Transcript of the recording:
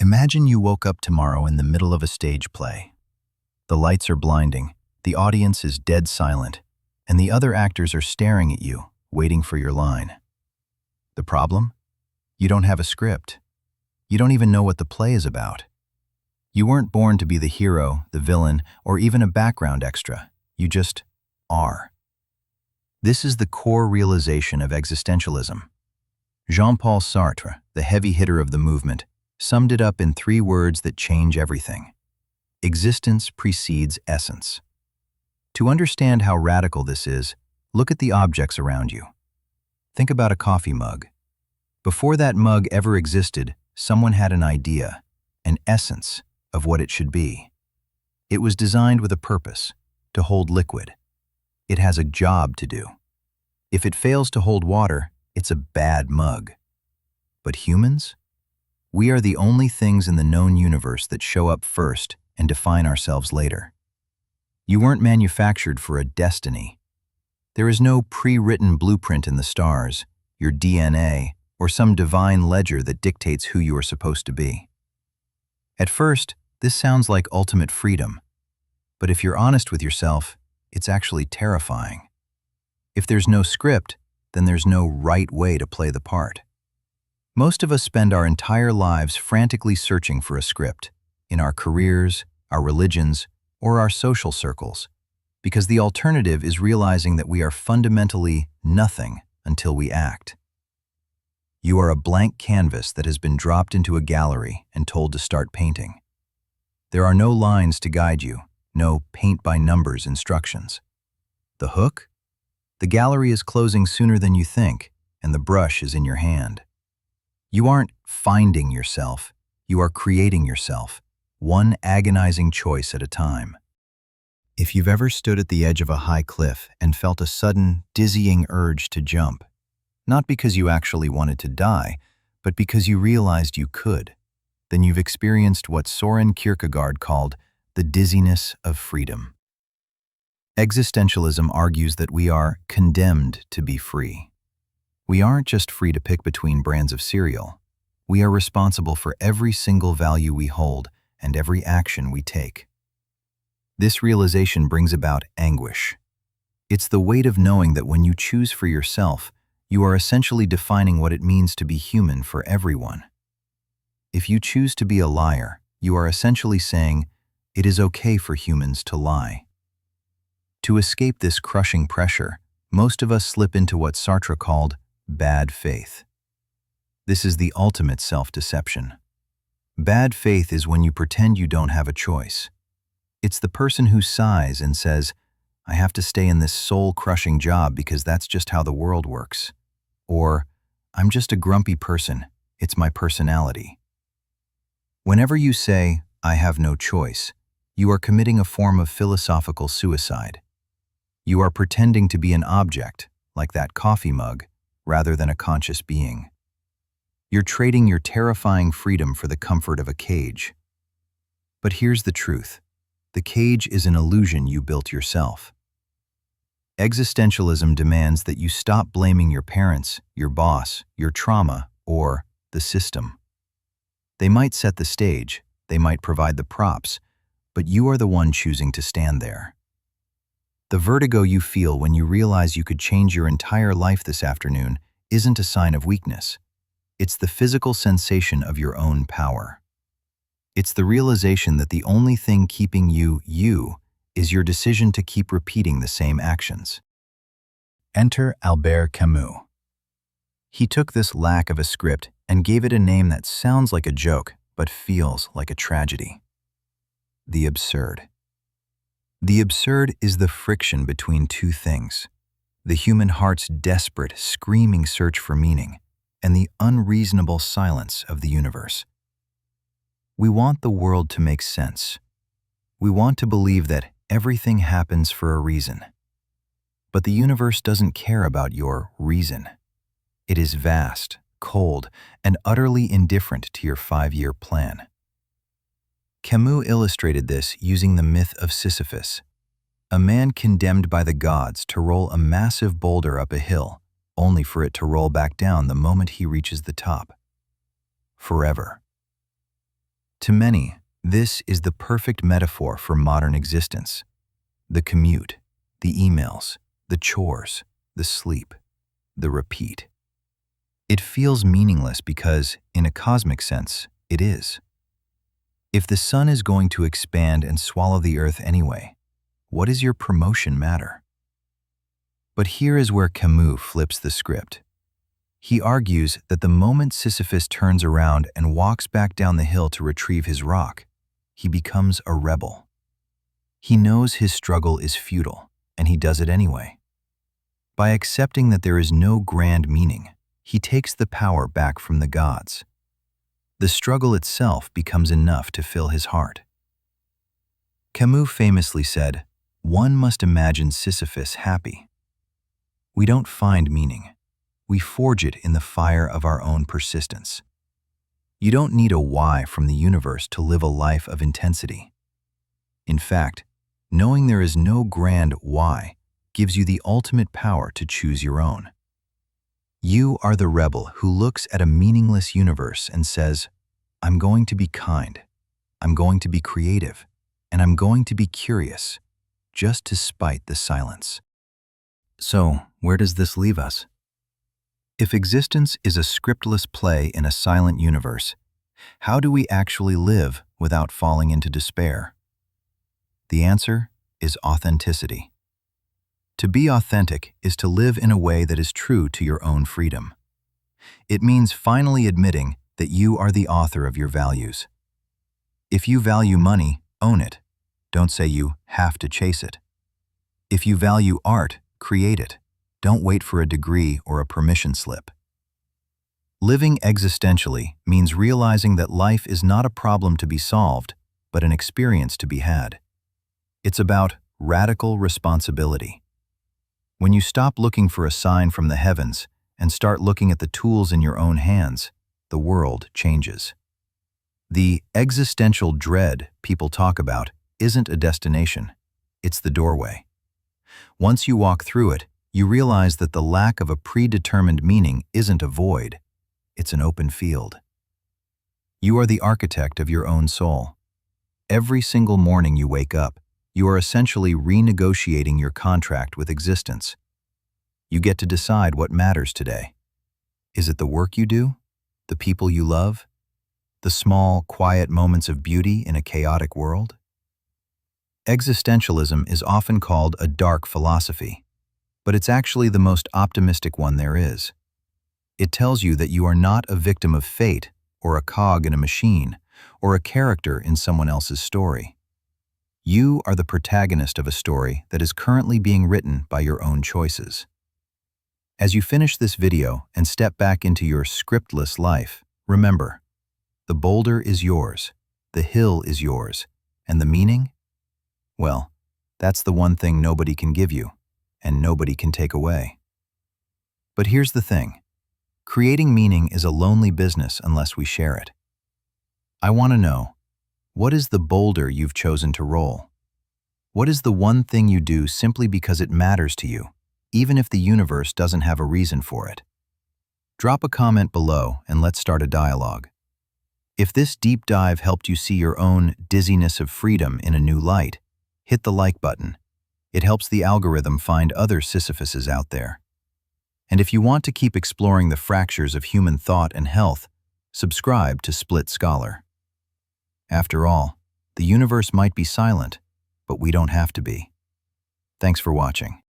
Imagine you woke up tomorrow in the middle of a stage play. The lights are blinding, the audience is dead silent, and the other actors are staring at you, waiting for your line. The problem? You don't have a script. You don't even know what the play is about. You weren't born to be the hero, the villain, or even a background extra. You just are. This is the core realization of existentialism. Jean-Paul Sartre, the heavy hitter of the movement, summed it up in 3 words that change everything. Existence precedes essence. To understand how radical this is, look at the objects around you. Think about a coffee mug. Before that mug ever existed, someone had an idea, an essence of what it should be. It was designed with a purpose, to hold liquid. It has a job to do. If it fails to hold water, it's a bad mug. But humans? We are the only things in the known universe that show up first and define ourselves later. You weren't manufactured for a destiny. There is no pre-written blueprint in the stars, your DNA, or some divine ledger that dictates who you are supposed to be. At first, this sounds like ultimate freedom. But if you're honest with yourself, it's actually terrifying. If there's no script, then there's no right way to play the part. Most of us spend our entire lives frantically searching for a script, in our careers, our religions, or our social circles, because the alternative is realizing that we are fundamentally nothing until we act. You are a blank canvas that has been dropped into a gallery and told to start painting. There are no lines to guide you, no paint-by-numbers instructions. The hook? The gallery is closing sooner than you think, and the brush is in your hand. You aren't finding yourself, you are creating yourself, one agonizing choice at a time. If you've ever stood at the edge of a high cliff and felt a sudden, dizzying urge to jump, not because you actually wanted to die, but because you realized you could, then you've experienced what Soren Kierkegaard called the dizziness of freedom. Existentialism argues that we are condemned to be free. We aren't just free to pick between brands of cereal. We are responsible for every single value we hold and every action we take. This realization brings about anguish. It's the weight of knowing that when you choose for yourself, you are essentially defining what it means to be human for everyone. If you choose to be a liar, you are essentially saying, it is okay for humans to lie. To escape this crushing pressure, most of us slip into what Sartre called bad faith. This is the ultimate self-deception. Bad faith is when you pretend you don't have a choice. It's the person who sighs and says, I have to stay in this soul-crushing job because that's just how the world works. Or, I'm just a grumpy person, it's my personality. Whenever you say, I have no choice, you are committing a form of philosophical suicide. You are pretending to be an object, like that coffee mug, rather than a conscious being. You're trading your terrifying freedom for the comfort of a cage. But here's the truth. The cage is an illusion you built yourself. Existentialism demands that you stop blaming your parents, your boss, your trauma, or the system. They might set the stage, they might provide the props, but you are the one choosing to stand there. The vertigo you feel when you realize you could change your entire life this afternoon isn't a sign of weakness. It's the physical sensation of your own power. It's the realization that the only thing keeping you, is your decision to keep repeating the same actions. Enter Albert Camus. He took this lack of a script and gave it a name that sounds like a joke, but feels like a tragedy. The Absurd. The absurd is the friction between two things: the human heart's desperate, screaming search for meaning, and the unreasonable silence of the universe. We want the world to make sense. We want to believe that everything happens for a reason. But the universe doesn't care about your reason. It is vast, cold, and utterly indifferent to your 5-year plan. Camus illustrated this using the myth of Sisyphus, a man condemned by the gods to roll a massive boulder up a hill, only for it to roll back down the moment he reaches the top. Forever. To many, this is the perfect metaphor for modern existence. The commute, the emails, the chores, the sleep, the repeat. It feels meaningless because, in a cosmic sense, it is. If the sun is going to expand and swallow the earth anyway, what does your promotion matter? But here is where Camus flips the script. He argues that the moment Sisyphus turns around and walks back down the hill to retrieve his rock, he becomes a rebel. He knows his struggle is futile, and he does it anyway. By accepting that there is no grand meaning, he takes the power back from the gods. The struggle itself becomes enough to fill his heart. Camus famously said, "One must imagine Sisyphus happy." We don't find meaning. We forge it in the fire of our own persistence. You don't need a why from the universe to live a life of intensity. In fact, knowing there is no grand why gives you the ultimate power to choose your own. You are the rebel who looks at a meaningless universe and says, "I'm going to be kind, I'm going to be creative, and I'm going to be curious, just to spite the silence." So, where does this leave us? If existence is a scriptless play in a silent universe, how do we actually live without falling into despair? The answer is authenticity. To be authentic is to live in a way that is true to your own freedom. It means finally admitting that you are the author of your values. If you value money, own it. Don't say you have to chase it. If you value art, create it. Don't wait for a degree or a permission slip. Living existentially means realizing that life is not a problem to be solved, but an experience to be had. It's about radical responsibility. When you stop looking for a sign from the heavens and start looking at the tools in your own hands, the world changes. The existential dread people talk about isn't a destination, it's the doorway. Once you walk through it, you realize that the lack of a predetermined meaning isn't a void, it's an open field. You are the architect of your own soul. Every single morning you wake up, you are essentially renegotiating your contract with existence. You get to decide what matters today. Is it the work you do? The people you love? The small, quiet moments of beauty in a chaotic world? Existentialism is often called a dark philosophy, but it's actually the most optimistic one there is. It tells you that you are not a victim of fate, or a cog in a machine, or a character in someone else's story. You are the protagonist of a story that is currently being written by your own choices. As you finish this video and step back into your scriptless life, remember, the boulder is yours, the hill is yours, and the meaning? Well, that's the one thing nobody can give you, and nobody can take away. But here's the thing. Creating meaning is a lonely business unless we share it. I want to know, what is the boulder you've chosen to roll? What is the one thing you do simply because it matters to you, even if the universe doesn't have a reason for it? Drop a comment below and let's start a dialogue. If this deep dive helped you see your own dizziness of freedom in a new light, hit the like button. It helps the algorithm find other Sisyphuses out there. And if you want to keep exploring the fractures of human thought and health, subscribe to Split Scholar. After all, the universe might be silent, but we don't have to be. Thanks for watching.